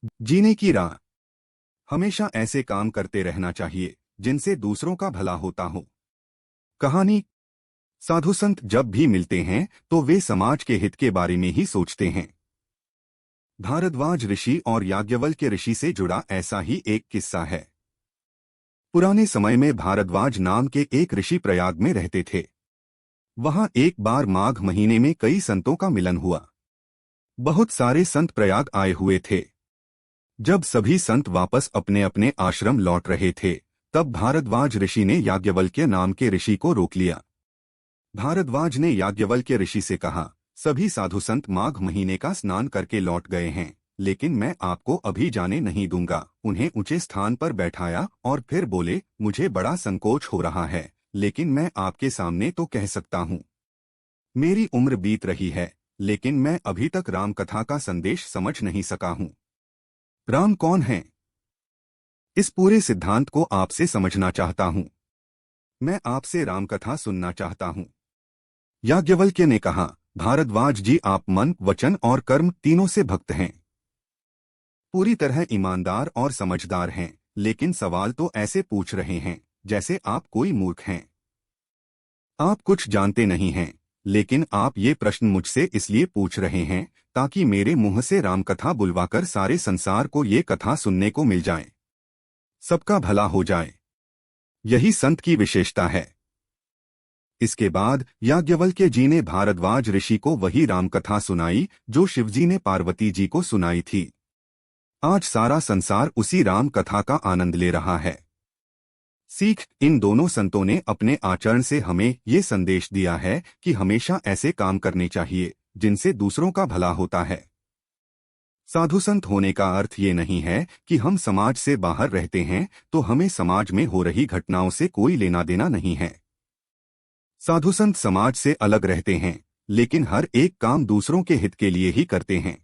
जीने की राह। हमेशा ऐसे काम करते रहना चाहिए जिनसे दूसरों का भला होता हो। कहानी। साधु संत जब भी मिलते हैं तो वे समाज के हित के बारे में ही सोचते हैं। भारद्वाज ऋषि और याज्ञवल्क्य ऋषि से जुड़ा ऐसा ही एक किस्सा है। पुराने समय में भारद्वाज नाम के एक ऋषि प्रयाग में रहते थे। वहां एक बार माघ महीने में कई संतों का मिलन हुआ। बहुत सारे संत प्रयाग आए हुए थे। जब सभी संत वापस अपने अपने आश्रम लौट रहे थे, तब भारद्वाज ऋषि ने याज्ञवल्क्य नाम के ऋषि को रोक लिया। भारद्वाज ने याज्ञवल्क्य ऋषि से कहा, सभी साधु संत माघ महीने का स्नान करके लौट गए हैं, लेकिन मैं आपको अभी जाने नहीं दूंगा। उन्हें ऊंचे स्थान पर बैठाया और फिर बोले, मुझे बड़ा संकोच हो रहा है, लेकिन मैं आपके सामने तो कह सकता हूँ। मेरी उम्र बीत रही है, लेकिन मैं अभी तक राम कथा का संदेश समझ नहीं सका हूँ। राम कौन है? इस पूरे सिद्धांत को आपसे समझना चाहता हूँ। मैं आपसे रामकथा सुनना चाहता हूँ। याज्ञवल्क्य ने कहा, भारद्वाज जी, आप मन, वचन और कर्म तीनों से भक्त हैं। पूरी तरह ईमानदार और समझदार हैं, लेकिन सवाल तो ऐसे पूछ रहे हैं जैसे आप कोई मूर्ख हैं। आप कुछ जानते नहीं हैं, लेकिन आप ये प्रश्न मुझसे इसलिए पूछ रहे हैं ताकि मेरे मुंह से रामकथा बुलवाकर सारे संसार को ये कथा सुनने को मिल जाए, सबका भला हो जाए। यही संत की विशेषता है। इसके बाद याज्ञवल्क्य जी ने भारद्वाज ऋषि को वही रामकथा सुनाई जो शिवजी ने पार्वती जी को सुनाई थी। आज सारा संसार उसी राम कथा का आनंद ले रहा है। सीख। इन दोनों संतों ने अपने आचरण से हमें ये संदेश दिया है कि हमेशा ऐसे काम करने चाहिए जिनसे दूसरों का भला होता है। साधु संत होने का अर्थ ये नहीं है कि हम समाज से बाहर रहते हैं तो हमें समाज में हो रही घटनाओं से कोई लेना देना नहीं है। साधु संत समाज से अलग रहते हैं, लेकिन हर एक काम दूसरों के हित के लिए ही करते हैं।